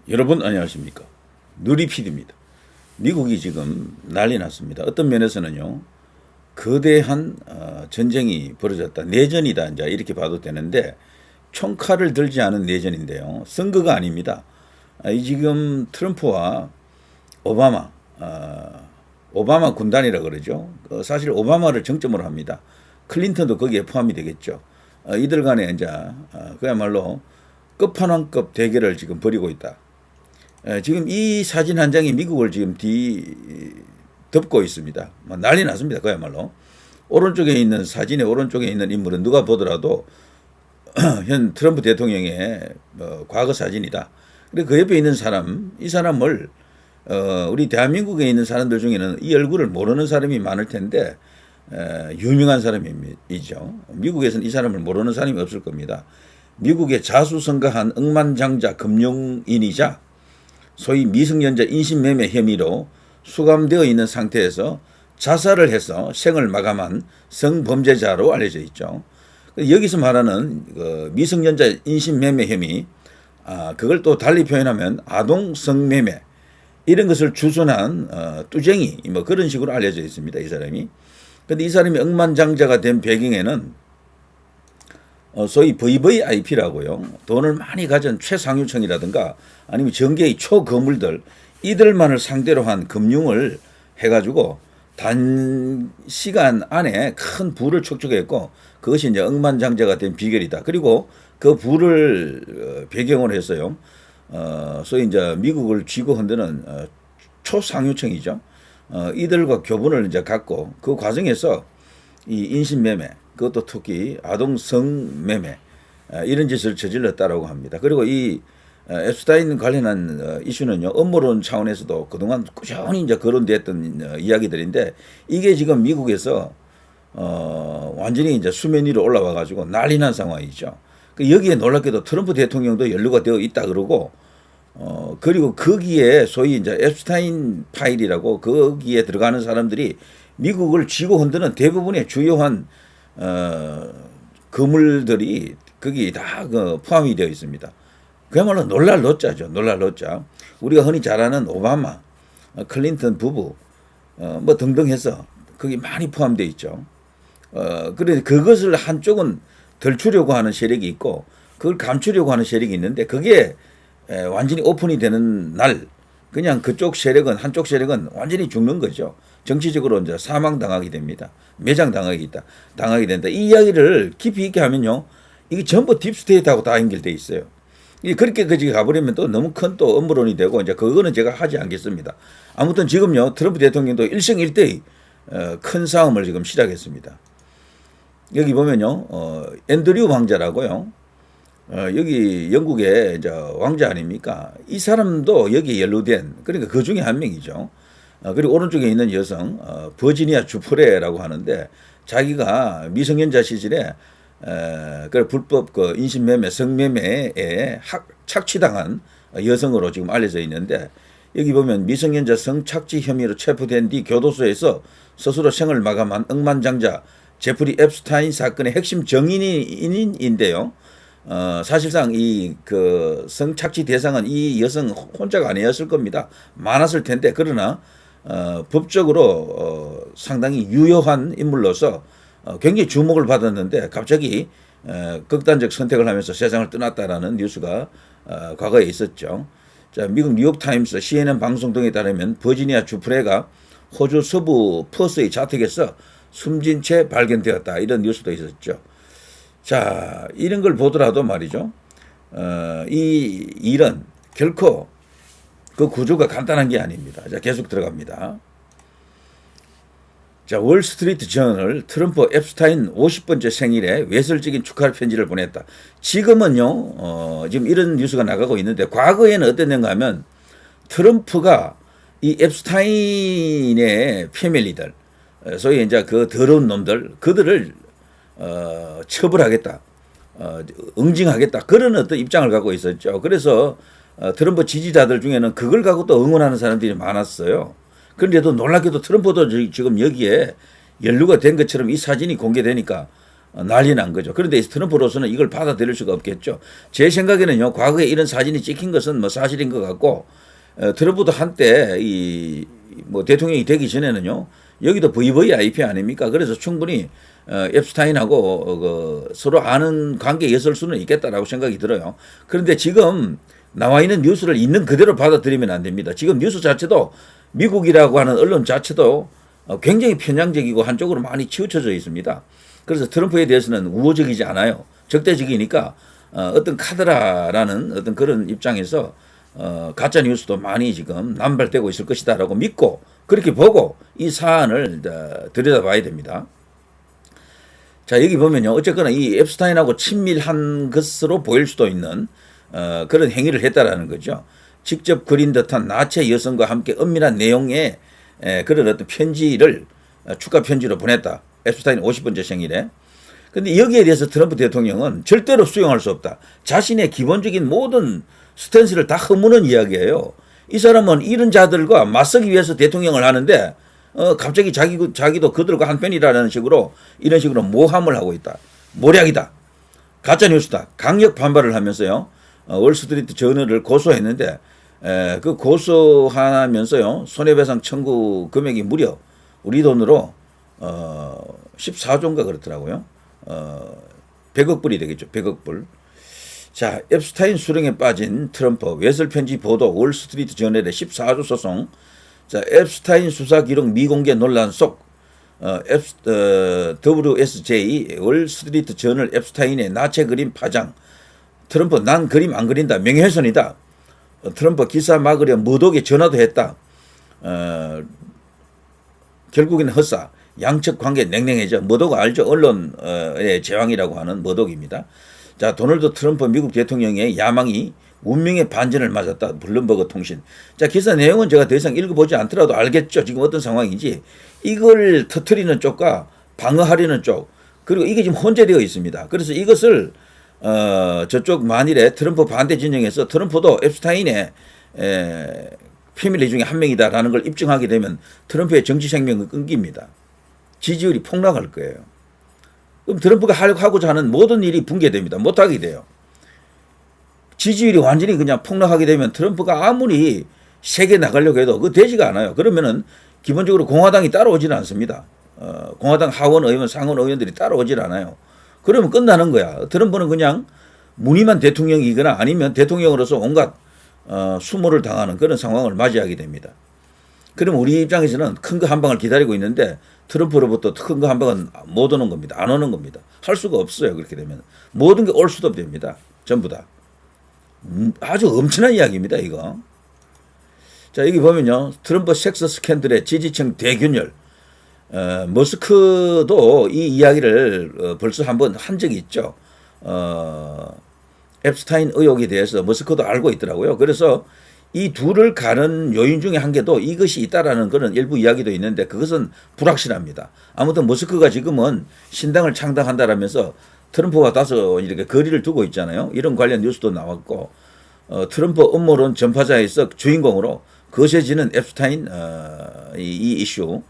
여러분 안녕하십니까. 누리PD입니다. 미국이 지금 난리 났습니다. 어떤 면에서는요, 거대한 전쟁이 벌어졌다. 내전이다. 이제 이렇게 봐도 되는데, 총칼을 들지 않은 내전인데요. 선거가 아닙니다. 이 지금 트럼프와 오바마, 오바마 군단이라 그러죠. 사실 오바마를 정점으로 합니다. 클린턴도 거기에 포함이 되겠죠. 이들 간에 이제 그야말로 끝판왕급 대결을 지금 벌이고 있다. 지금 이 사진 한 장이 미국을 지금 덮고 있습니다. 난리 났습니다. 그야말로. 오른쪽에 있는 사진의 오른쪽에 있는 인물은 누가 보더라도 현 트럼프 대통령의 과거 사진이다. 그리고 그 옆에 있는 사람, 이 사람을 우리 대한민국에 있는 사람들 중에는 이 얼굴을 모르는 사람이 많을 텐데 유명한 사람이죠. 미국에서는 이 사람을 모르는 사람이 없을 겁니다. 미국의 자수성가한 억만장자 금융인이자 소위 미성년자 인신매매 혐의로 수감되어 있는 상태에서 자살을 해서 생을 마감한 성범죄자로 알려져 있죠. 여기서 말하는 미성년자 인신매매 혐의, 그걸 또 달리 표현하면 아동 성매매, 이런 것을 주선한 뚜쟁이, 뭐 그런 식으로 알려져 있습니다. 이 사람이. 근데 이 사람이 억만장자가 된 배경에는 소위 VVIP라고요. 돈을 많이 가진 최상류층이라든가 아니면 정계의 초거물들, 이들만을 상대로 한 금융을 해가지고 단시간 안에 큰 부를 축적했고, 그것이 이제 억만장자가 된 비결이다. 그리고 그 부를 배경으로 해서요, 소위 이제 미국을 쥐고 흔드는 초상류층이죠. 이들과 교분을 이제 갖고 그 과정에서 이 인신매매, 그것도 특히 아동 성매매, 이런 짓을 저질렀다라고 합니다. 그리고 이 앱스타인 관련한 이슈는요, 업무론 차원에서도 그동안 꾸준히 이제 거론됐던 이야기들인데, 이게 지금 미국에서 완전히 이제 수면 위로 올라와 가지고 난리 난 상황이죠. 여기에 놀랍게도 트럼프 대통령도 연루가 되어 있다 그러고, 그리고 거기에 소위 이제 앱스타인 파일이라고 거기에 들어가는 사람들이 미국을 쥐고 흔드는 대부분의 주요한 거물들이 거기 다 포함이 되어 있습니다. 그야말로 놀랄 노자죠. 놀랄 노자. 우리가 흔히 잘 아는 오바마, 클린턴 부부, 뭐 등등 해서 거기 많이 포함되어 있죠. 그런데 그것을 한쪽은 덜추려고 하는 세력이 있고, 그걸 감추려고 하는 세력이 있는데, 그게 완전히 오픈이 되는 날, 그냥 그쪽 세력은, 한쪽 세력은 완전히 죽는 거죠. 정치적으로 이제 사망당하게 됩니다. 매장당하게 된다. 이 이야기를 깊이 있게 하면요, 이게 전부 딥스테이트하고 다 연결돼 있어요. 그렇게까지 가버리면 또 너무 큰 또 업무론이 되고, 이제 그거는 제가 하지 않겠습니다. 아무튼 지금요, 트럼프 대통령도 일생일대의 큰 싸움을 지금 시작했습니다. 여기 보면요, 앤드류 왕자라고요. 여기 영국의 이제 왕자 아닙니까? 이 사람도 여기에 연루된, 그러니까 그 중에 한 명이죠. 그리고 오른쪽에 있는 여성, 버지니아 주프레라고 하는데, 자기가 미성년자 시절에 그 불법 인신매매, 성매매에 착취당한 여성으로 지금 알려져 있는데, 여기 보면 미성년자 성착취 혐의로 체포된 뒤 교도소에서 스스로 생을 마감한 억만장자 제프리 앱스타인 사건의 핵심 정인인인데요. 사실상 이 성착취 대상은 이 여성 혼자가 아니었을 겁니다. 많았을 텐데, 그러나 법적으로 상당히 유효한 인물로서 굉장히 주목을 받았는데, 갑자기 극단적 선택을 하면서 세상을 떠났다라는 뉴스가 과거에 있었죠. 자, 미국 뉴욕타임스, CNN 방송 등에 따르면 버지니아 주프레가 호주 서부 퍼스의 자택에서 숨진 채 발견되었다, 이런 뉴스도 있었죠. 자, 이런 걸 보더라도 말이죠, 이 일은 결코 그 구조가 간단한 게 아닙니다. 자, 계속 들어갑니다. 자, 월스트리트 저널, 트럼프 앱스타인 50번째 생일에 외설적인 축하 편지를 보냈다. 지금은요, 지금 이런 뉴스가 나가고 있는데, 과거에는 어땠는가 하면 트럼프가 이 앱스타인의 패밀리들, 소위 이제 그 더러운 놈들, 그들을 처벌하겠다, 응징하겠다, 그런 어떤 입장을 갖고 있었죠. 그래서 트럼프 지지자들 중에는 그걸 갖고 또 응원하는 사람들이 많았어요. 그런데도 놀랍게도 트럼프도 지금 여기에 연루가 된 것처럼 이 사진이 공개되니까 난리 난 거죠. 그런데 트럼프로서는 이걸 받아들일 수가 없겠죠. 제 생각에는요, 과거에 이런 사진이 찍힌 것은 뭐 사실인 것 같고, 트럼프도 한때 뭐 대통령이 되기 전에는요, 여기도 VVIP 아닙니까? 그래서 충분히 앱스타인하고 서로 아는 관계였을 수는 있겠다라고 생각이 들어요. 그런데 지금 나와 있는 뉴스를 있는 그대로 받아들이면 안 됩니다. 지금 뉴스 자체도 미국이라고 하는 언론 자체도 굉장히 편향적이고 한쪽으로 많이 치우쳐져 있습니다. 그래서 트럼프에 대해서는 우호적이지 않아요. 적대적이니까 어떤 카드라라는 어떤 그런 입장에서 가짜 뉴스도 많이 지금 남발되고 있을 것이다라고 믿고 그렇게 보고 이 사안을 들여다봐야 됩니다. 자, 여기 보면요, 어쨌거나 이 앱스타인하고 친밀한 것으로 보일 수도 있는 그런 행위를 했다라는 거죠. 직접 그린 듯한 나체 여성과 함께 은밀한 내용의 그런 어떤 편지를 축하 편지로 보냈다. 앱스타인 50번째 생일에. 근데 여기에 대해서 트럼프 대통령은 절대로 수용할 수 없다. 자신의 기본적인 모든 스탠스를 다 허무는 이야기예요. 이 사람은 이런 자들과 맞서기 위해서 대통령을 하는데 갑자기 자기도 그들과 한편이라는 식으로 이런 식으로 모함을 하고 있다. 모략이다. 가짜뉴스다. 강력 반발을 하면서요. 월스트리트 저널을 고소했는데 그 고소하면서요. 손해배상 청구 금액이 무려 우리 돈으로 14조인가 그렇더라고요. 100억 불이 되겠죠. 100억 불. 자, 앱스타인 수령에 빠진 트럼프 외설 편지 보도 월스트리트 저널의 14조 소송. 자, 앱스타인 수사 기록 미공개 논란 속 WSJ 월스트리트 저널 앱스타인의 나체 그림 파장. 트럼프 난 그림 안 그린다. 명예훼손이다. 트럼프 기사 막으려 머독에 전화도 했다. 결국에는 헛사. 양측 관계 냉랭해져. 머독 알죠? 언론의 제왕이라고 하는 머독입니다. 자, 도널드 트럼프 미국 대통령의 야망이 운명의 반전을 맞았다. 블룸버그 통신. 자, 기사 내용은 제가 더 이상 읽어보지 않더라도 알겠죠. 지금 어떤 상황인지. 이걸 터트리는 쪽과 방어하려는 쪽. 그리고 이게 지금 혼재되어 있습니다. 그래서 이것을 저쪽 만일에 트럼프 반대 진영에서 트럼프도 앱스타인의 패밀리 중에 한 명이다라는 걸 입증하게 되면 트럼프의 정치 생명은 끊깁니다. 지지율이 폭락할 거예요. 그럼 트럼프가 하고자 하는 모든 일이 붕괴됩니다. 못하게 돼요. 지지율이 완전히 그냥 폭락하게 되면 트럼프가 아무리 세게 나가려고 해도 그거 되지가 않아요. 그러면은 기본적으로 공화당이 따라오지는 않습니다. 공화당 하원 의원, 상원 의원들이 따라오질 않아요. 그러면 끝나는 거야. 트럼프는 그냥 무늬만 대통령이거나 아니면 대통령으로서 온갖 수모를 당하는 그런 상황을 맞이하게 됩니다. 그럼 우리 입장에서는 큰 거 한 방을 기다리고 있는데 트럼프로부터 큰 거 한 방은 못 오는 겁니다. 안 오는 겁니다. 할 수가 없어요. 그렇게 되면. 모든 게 올 수도 됩니다. 전부 다. 아주 엄청난 이야기입니다. 이거. 자, 여기 보면요. 트럼프 섹스 스캔들의 지지층 대균열. 머스크도 이 이야기를 벌써 한번 한 적이 있죠. 앱스타인 의혹에 대해서 머스크도 알고 있더라고요. 그래서 이 둘을 가는 요인 중에 한 개도 이것이 있다라는 그런 일부 이야기도 있는데 그것은 불확실합니다. 아무튼 머스크가 지금은 신당을 창당한다라면서 트럼프와 다소 이렇게 거리를 두고 있잖아요. 이런 관련 뉴스도 나왔고 트럼프 음모론 전파자에서 주인공으로 거세지는 앱스타인 이 이슈.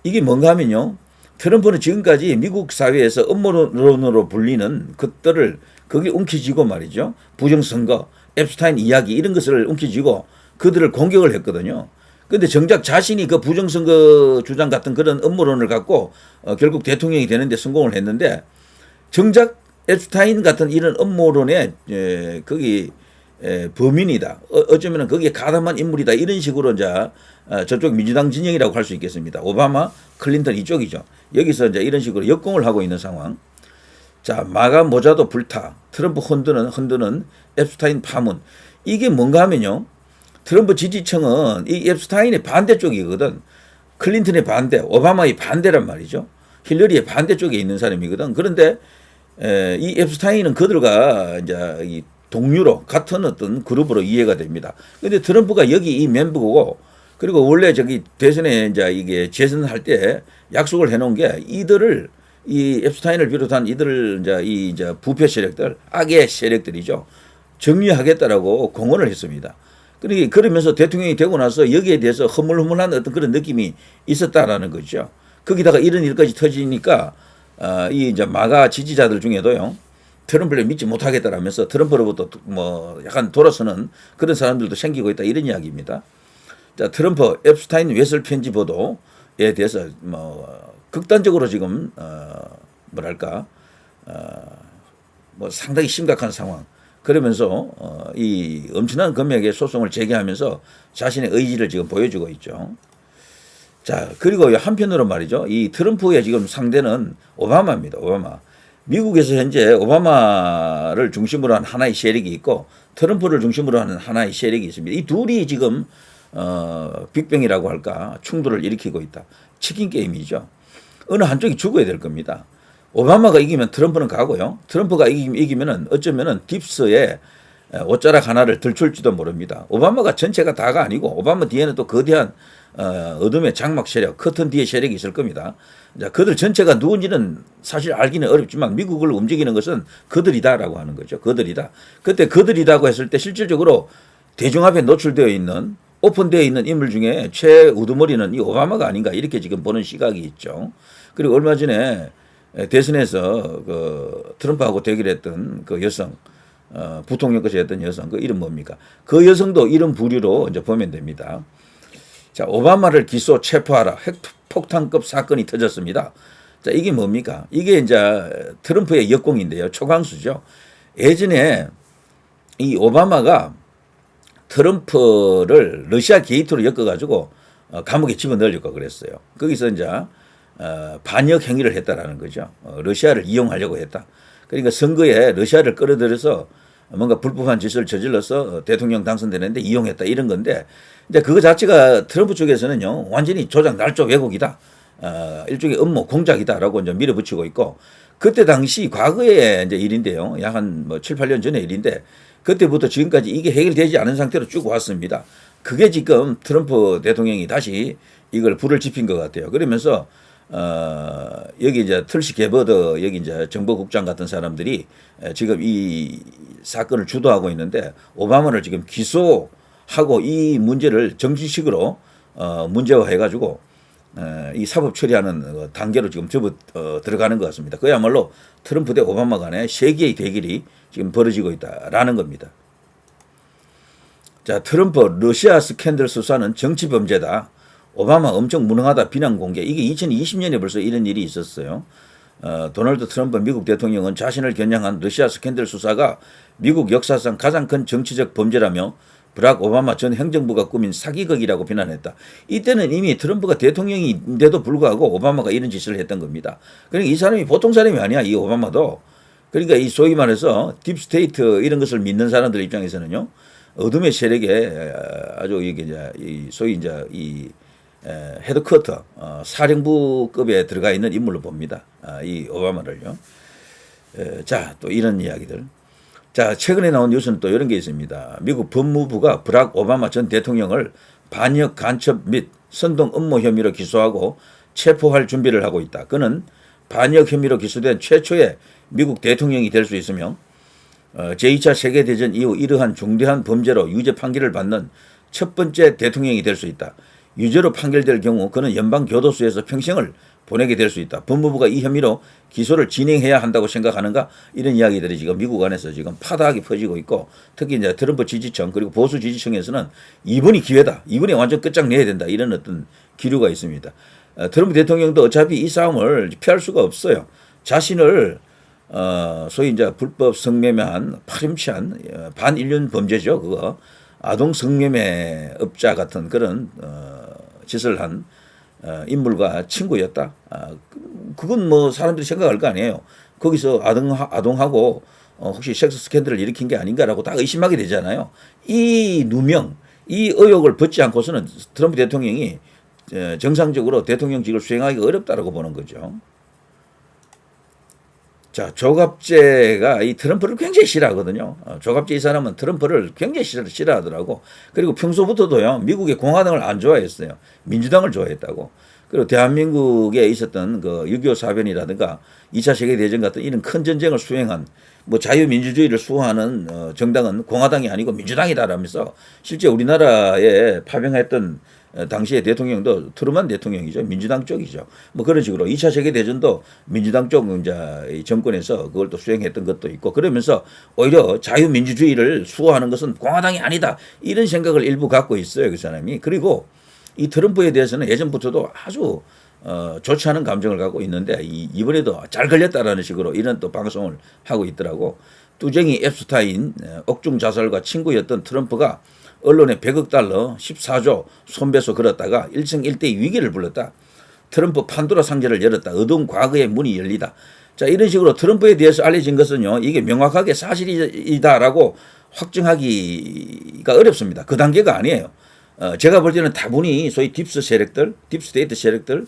이게 뭔가 하면요. 트럼프는 지금까지 미국 사회에서 음모론으로 불리는 것들을 거기 움켜쥐고 말이죠. 부정선거, 앱스타인 이야기 이런 것을 움켜쥐고 그들을 공격을 했거든요. 그런데 정작 자신이 그 부정선거 주장 같은 그런 음모론을 갖고 결국 대통령이 되는데 성공을 했는데 정작 앱스타인 같은 이런 음모론의 거기 범인이다. 어쩌면 거기에 가담한 인물이다. 이런 식으로 이제 저쪽 민주당 진영이라고 할 수 있겠습니다. 오바마, 클린턴 이쪽이죠. 여기서 이제 이런 식으로 역공을 하고 있는 상황. 자, 마가 모자도 불타. 트럼프 흔드는 앱스타인 파문. 이게 뭔가 하면요. 트럼프 지지층은 이 앱스타인의 반대쪽이거든. 클린턴의 반대, 오바마의 반대란 말이죠. 힐러리의 반대쪽에 있는 사람이거든. 그런데 이 앱스타인은 그들과 이제 이 동료로 같은 어떤 그룹으로 이해가 됩니다. 그런데 트럼프가 여기 이 멤버고 그리고 원래 저기 대선에 이제 이게 재선할 때 약속을 해놓은 게 이들을 이 앱스타인을 비롯한 이들을 이제 부패 세력들, 악의 세력들이죠. 정리하겠다라고 공언을 했습니다. 그러면서 대통령이 되고 나서 여기에 대해서 허물허물한 어떤 그런 느낌이 있었다라는 거죠. 거기다가 이런 일까지 터지니까 이 이제 마가 지지자들 중에도요. 트럼프를 믿지 못하겠다라면서 트럼프로부터 뭐 약간 돌아서는 그런 사람들도 생기고 있다 이런 이야기입니다. 자, 트럼프 앱스타인 외설 편지 보도에 대해서 뭐 극단적으로 지금 뭐랄까 뭐 상당히 심각한 상황. 그러면서 이 엄청난 금액의 소송을 제기하면서 자신의 의지를 지금 보여주고 있죠. 자, 그리고 한편으로 말이죠. 이 트럼프의 지금 상대는 오바마입니다. 오바마. 미국에서 현재 오바마를 중심으로 한 하나의 세력이 있고 트럼프를 중심으로 하는 하나의 세력이 있습니다. 이 둘이 지금 빅뱅이라고 할까 충돌을 일으키고 있다. 치킨 게임이죠. 어느 한쪽이 죽어야 될 겁니다. 오바마가 이기면 트럼프는 가고요. 트럼프가 이기면은 어쩌면은 딥스의 옷자락 하나를 들출지도 모릅니다. 오바마가 전체가 다가 아니고 오바마 뒤에는 또 거대한 어둠의 장막 세력, 커튼 뒤에 세력이 있을 겁니다. 자, 그들 전체가 누군지는 사실 알기는 어렵지만 미국을 움직이는 것은 그들이다라고 하는 거죠. 그들이다. 그때 그들이다고 했을 때 실질적으로 대중 앞에 노출되어 있는 오픈되어 있는 인물 중에 최우두머리는 이 오바마가 아닌가 이렇게 지금 보는 시각이 있죠. 그리고 얼마 전에 대선에서 그 트럼프하고 대결했던 그 여성, 부통령까지 했던 여성, 그 이름 뭡니까? 그 여성도 이런 부류로 이제 보면 됩니다. 자, 오바마를 기소 체포하라. 핵폭탄급 사건이 터졌습니다. 자, 이게 뭡니까? 이게 이제 트럼프의 역공인데요. 초강수죠. 예전에 이 오바마가 트럼프를 러시아 게이트로 엮어가지고 감옥에 집어넣으려고 그랬어요. 거기서 이제 반역 행위를 했다라는 거죠. 러시아를 이용하려고 했다. 그러니까 선거에 러시아를 끌어들여서 뭔가 불법한 짓을 저질러서 대통령 당선되는데 이용했다 이런 건데 이제 그거 자체가 트럼프 쪽에서는요 완전히 조작 날조 왜곡이다. 일종의 음모 공작이다라고 이제 밀어붙이고 있고 그때 당시 과거의 이제 일인데요. 약 한 뭐 7, 8년 전의 일인데 그때부터 지금까지 이게 해결되지 않은 상태로 쭉 왔습니다. 그게 지금 트럼프 대통령이 다시 이걸 불을 지핀 것 같아요. 그러면서 여기 이제 털시 게버드 여기 이제 정보국장 같은 사람들이 지금 이 사건을 주도하고 있는데 오바마를 지금 기소하고 이 문제를 정치식으로 문제화해가지고 이 사법 처리하는 단계로 지금 들어가는 것 같습니다. 그야말로 트럼프 대 오바마 간의 세계의 대결이 지금 벌어지고 있다라는 겁니다. 자, 트럼프 러시아 스캔들 수사는 정치 범죄다. 오바마 엄청 무능하다 비난 공개. 이게 2020년에 벌써 이런 일이 있었어요. 도널드 트럼프 미국 대통령은 자신을 겨냥한 러시아 스캔들 수사가 미국 역사상 가장 큰 정치적 범죄라며 브락 오바마 전 행정부가 꾸민 사기극이라고 비난했다. 이때는 이미 트럼프가 대통령인데도 불구하고 오바마가 이런 짓을 했던 겁니다. 그러니까 이 사람이 보통 사람이 아니야. 이 오바마도. 그러니까 이 소위 말해서 딥스테이트 이런 것을 믿는 사람들 입장에서는요. 어둠의 세력에 아주 이게 이제 소위 이제 이 헤드쿼터 사령부급에 들어가 있는 인물로 봅니다. 이 오바마를요. 자, 또 이런 이야기들. 자, 최근에 나온 뉴스는 또 이런 게 있습니다. 미국 법무부가 브락 오바마 전 대통령을 반역 간첩 및 선동 음모 혐의로 기소하고 체포할 준비를 하고 있다. 그는 반역 혐의로 기소된 최초의 미국 대통령이 될 수 있으며 제2차 세계대전 이후 이러한 중대한 범죄로 유죄 판결을 받는 첫 번째 대통령이 될 수 있다. 유죄로 판결될 경우 그는 연방교도소에서 평생을 보내게 될 수 있다. 법무부가 이 혐의로 기소를 진행해야 한다고 생각하는가? 이런 이야기들이 지금 미국 안에서 지금 파다하게 퍼지고 있고 특히 이제 트럼프 지지층 그리고 보수 지지층에서는 이번이 기회다. 이번에 완전 끝장내야 된다. 이런 어떤 기류가 있습니다. 트럼프 대통령도 어차피 이 싸움을 피할 수가 없어요. 자신을 소위 이제 불법 성매매한 파렴치한 반인륜 범죄죠. 그거 아동 성매매업자 같은 그런 짓을 한 인물과 친구였다. 그건 뭐 사람들이 생각할 거 아니에요. 거기서 아동하고 혹시 섹스 스캔들을 일으킨 게 아닌가라고 다 의심하게 되잖아요. 이 누명, 이 의혹을 벗지 않고서는 트럼프 대통령이 정상적으로 대통령직을 수행하기가 어렵다라고 보는 거죠. 자, 조갑제가 이 트럼프를 굉장히 싫어하거든요. 조갑제 이 사람은 트럼프를 굉장히 싫어하더라고. 그리고 평소부터도요, 미국의 공화당을 안 좋아했어요. 민주당을 좋아했다고. 그리고 대한민국에 있었던 그 6.25 사변이라든가 2차 세계대전 같은 이런 큰 전쟁을 수행한 뭐 자유민주주의를 수호하는 정당은 공화당이 아니고 민주당이다라면서 실제 우리나라에 파병했던 당시에 대통령도 트루만 대통령이죠. 민주당 쪽이죠. 뭐 그런 식으로 2차 세계대전도 민주당 쪽 이제 정권에서 그걸 또 수행했던 것도 있고 그러면서 오히려 자유민주주의를 수호하는 것은 공화당이 아니다. 이런 생각을 일부 갖고 있어요. 그 사람이. 그리고 이 트럼프에 대해서는 예전부터도 아주 좋지 않은 감정을 갖고 있는데 이번에도 잘 걸렸다라는 식으로 이런 또 방송을 하고 있더라고. 뚜쟁이 앱스타인 억중 자살과 친구였던 트럼프가 언론에 100억 달러 14조 손배소 걸었다가 일생일대의 위기를 불렀다. 트럼프 판도라 상자를 열었다. 어두운 과거의 문이 열리다. 자, 이런 식으로 트럼프에 대해서 알려진 것은요. 이게 명확하게 사실이다라고 확증하기가 어렵습니다. 그 단계가 아니에요. 제가 볼 때는 다분히 소위 딥스테이트 세력들,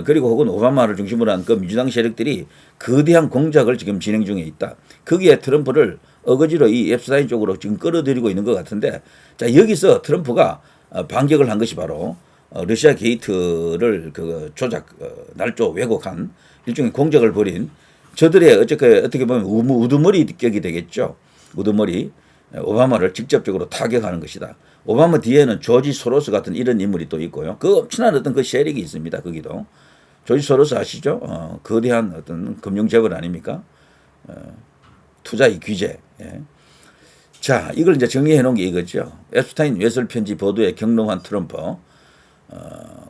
그리고 혹은 오바마를 중심으로 한 그 민주당 세력들이 거대한 공작을 지금 진행 중에 있다. 거기에 트럼프를 어거지로 이 앱스타인 쪽으로 지금 끌어들이고 있는 것 같은데, 자, 여기서 트럼프가 반격을 한 것이 바로 러시아 게이트를 그 조작, 날조 왜곡한 일종의 공작을 벌인 저들의 어떻게 보면 우두머리 격이 되겠죠. 우두머리. 오바마를 직접적으로 타격하는 것이다. 오바마 뒤에는 조지 소로스 같은 이런 인물이 또 있고요. 그 엄청난 어떤 그 세력이 있습니다. 거기도. 조지 소로스 아시죠? 거대한 어떤 금융재벌 아닙니까? 투자의 규제. 예. 자, 이걸 이제 정리해 놓은 게 이거죠. 앱스타인 외설 편지 보도에 경로한 트럼프.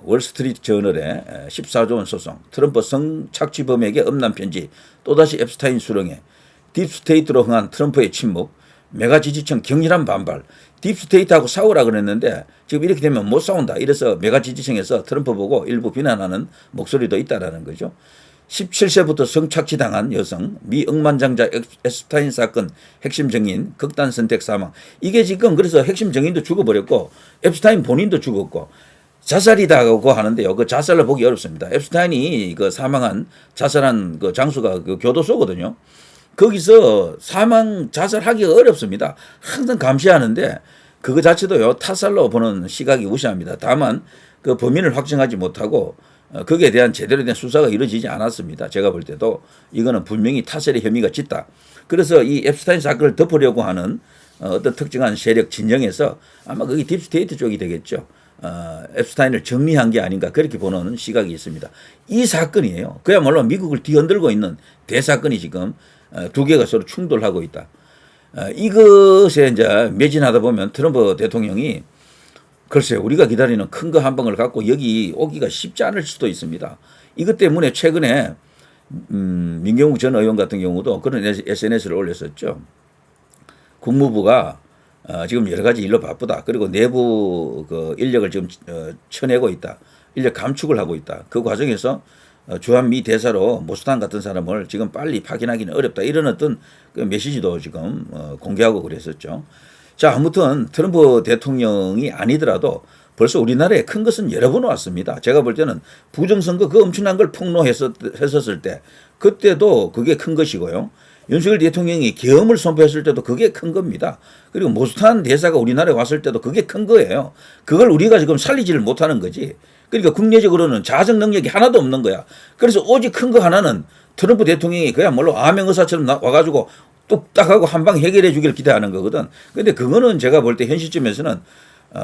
월스트리트 저널에 14조 원 소송. 트럼프 성착취범에게 엄난 편지. 또다시 앱스타인 수렁에. 딥스테이트로 흥한 트럼프의 침묵. 메가 지지층 격렬한 반발. 딥스테이트하고 싸우라 그랬는데 지금 이렇게 되면 못 싸운다. 이래서 메가 지지층에서 트럼프 보고 일부 비난하는 목소리도 있다라는 거죠. 17세부터 성착취당한 여성, 미 억만장자 앱스타인 사건 핵심 증인, 극단 선택 사망. 이게 지금 그래서 핵심 증인도 죽어버렸고 앱스타인 본인도 죽었고 자살이다고 하는데요. 그 자살을 보기 어렵습니다. 앱스타인이 그 사망한 자살한 그 장소가 그 교도소거든요. 거기서 자살하기가 어렵습니다. 항상 감시하는데 그거 자체도요 타살로 보는 시각이 우세합니다. 다만 그 범인을 확정하지 못하고 거기에 대한 제대로 된 수사가 이루어지지 않았습니다. 제가 볼 때도 이거는 분명히 타살의 혐의가 짙다. 그래서 이 앱스타인 사건을 덮으려고 하는 어떤 특정한 세력 진영에서 아마 그게 딥스테이트 쪽이 되겠죠. 앱스타인을 정리한 게 아닌가 그렇게 보는 시각이 있습니다. 이 사건이에요. 그야말로 미국을 뒤흔들고 있는 대사건이 지금 두 개가 서로 충돌하고 있다. 이것에 이제 매진하다 보면 트럼프 대통령이 글쎄 우리가 기다리는 큰 거 한 방을 갖고 여기 오기가 쉽지 않을 수도 있습니다. 이것 때문에 최근에 민경욱 전 의원 같은 경우도 그런 SNS를 올렸었죠. 국무부가 지금 여러 가지 일로 바쁘다. 그리고 내부 그 인력을 지금 쳐내고 있다. 인력 감축을 하고 있다. 그 과정에서 주한미 대사로 모스탄 같은 사람을 지금 빨리 파견하기는 어렵다. 이런 어떤 그 메시지도 지금 공개하고 그랬었죠. 자, 아무튼 트럼프 대통령이 아니더라도 벌써 우리나라에 큰 것은 여러 번 왔습니다. 제가 볼 때는 부정선거 그 엄청난 걸 폭로했었을 때 그때도 그게 큰 것이고요. 윤석열 대통령이 계엄을 선포했을 때도 그게 큰 겁니다. 그리고 모스탄 대사가 우리나라에 왔을 때도 그게 큰 거예요. 그걸 우리가 지금 살리지를 못하는 거지. 그러니까 국내적으로는 자정 능력이 하나도 없는 거야. 그래서 오직 큰 거 하나는 트럼프 대통령이 그야말로 암행의사처럼 와가지고 뚝딱 하고 한 방 해결해 주기를 기대하는 거거든. 근데 그거는 제가 볼 때 현 시점에서는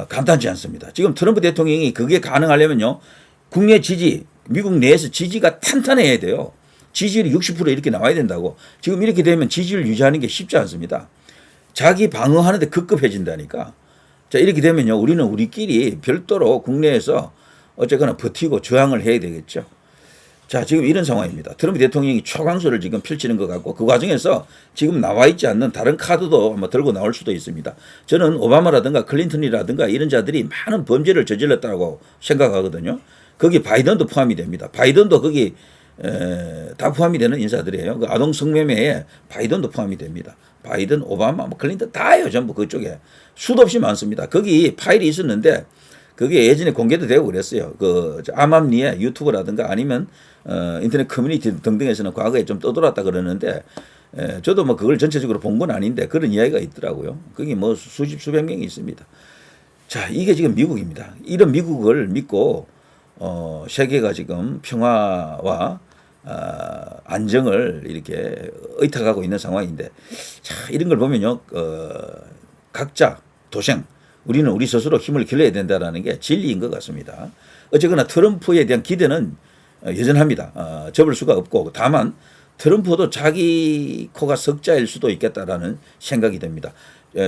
간단치 않습니다. 지금 트럼프 대통령이 그게 가능하려면요. 국내 지지, 미국 내에서 지지가 탄탄해야 돼요. 지지율이 60% 이렇게 나와야 된다고. 지금 이렇게 되면 지지율 유지하는 게 쉽지 않습니다. 자기 방어하는데 급급해진다니까. 자, 이렇게 되면요. 우리는 우리끼리 별도로 국내에서 어쨌거나 버티고 저항을 해야 되겠죠. 자, 지금 이런 상황입니다. 트럼프 대통령이 초강수를 지금 펼치는 것 같고 그 과정에서 지금 나와 있지 않는 다른 카드도 아마 들고 나올 수도 있습니다. 저는 오바마라든가 클린턴이라든가 이런 자들이 많은 범죄를 저질렀다고 생각하거든요. 거기 바이든도 포함이 됩니다. 바이든도 거기 다 포함이 되는 인사들이에요. 그 아동 성매매에 바이든도 포함이 됩니다. 바이든, 오바마, 클린턴 다예요. 전부 그쪽에. 수도 없이 많습니다. 거기 파일이 있었는데 그게 예전에 공개도 되고 그랬어요. 그 암암리에 유튜브라든가 아니면 인터넷 커뮤니티 등등에서는 과거에 좀 떠돌았다 그러는데 저도 뭐 그걸 전체적으로 본 건 아닌데 그런 이야기가 있더라고요. 거기 뭐 수백 명이 있습니다. 자, 이게 지금 미국입니다. 이런 미국을 믿고 세계가 지금 평화와 안정을 이렇게 의탁하고 있는 상황인데 자, 이런 걸 보면요. 각자 도생 우리는 우리 스스로 힘을 길러야 된다는 게 진리인 것 같습니다. 어쨌거나 트럼프에 대한 기대는 여전합니다. 접을 수가 없고 다만 트럼프도 자기 코가 석자일 수도 있겠다라는 생각이 듭니다.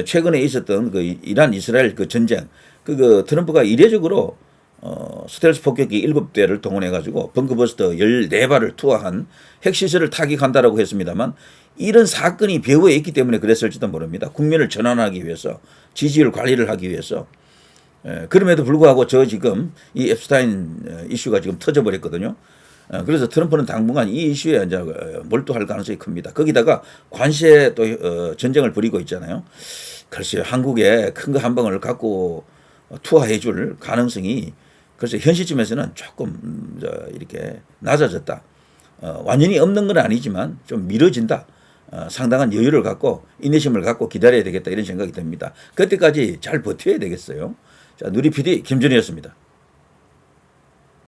최근에 있었던 그 이란 이스라엘 그 전쟁 그 트럼프가 이례적으로 스텔스 폭격기 7대를 동원해 가지고 벙커버스터 14발을 투하한 핵시설을 타격한다라고 했습니다만 이런 사건이 배후에 있기 때문에 그랬을지도 모릅니다. 국면을 전환하기 위해서 지지율 관리를 하기 위해서 그럼에도 불구하고 저 지금 이 앱스타인 이슈가 지금 터져버렸거든요. 그래서 트럼프는 당분간 이 이슈에 이제 몰두할 가능성이 큽니다. 거기다가 관세 또 전쟁을 벌이고 있잖아요. 글쎄요, 한국에 큰 거 한 방을 갖고 투하해 줄 가능성이 글쎄 현시점에서는 조금 이렇게 낮아졌다. 완전히 없는 건 아니지만 좀 미뤄진다. 상당한 여유를 갖고 인내심을 갖고 기다려야 되겠다 이런 생각이 듭니다. 그때까지 잘 버텨야 되겠어요. 자, 누리 PD 김준희였습니다.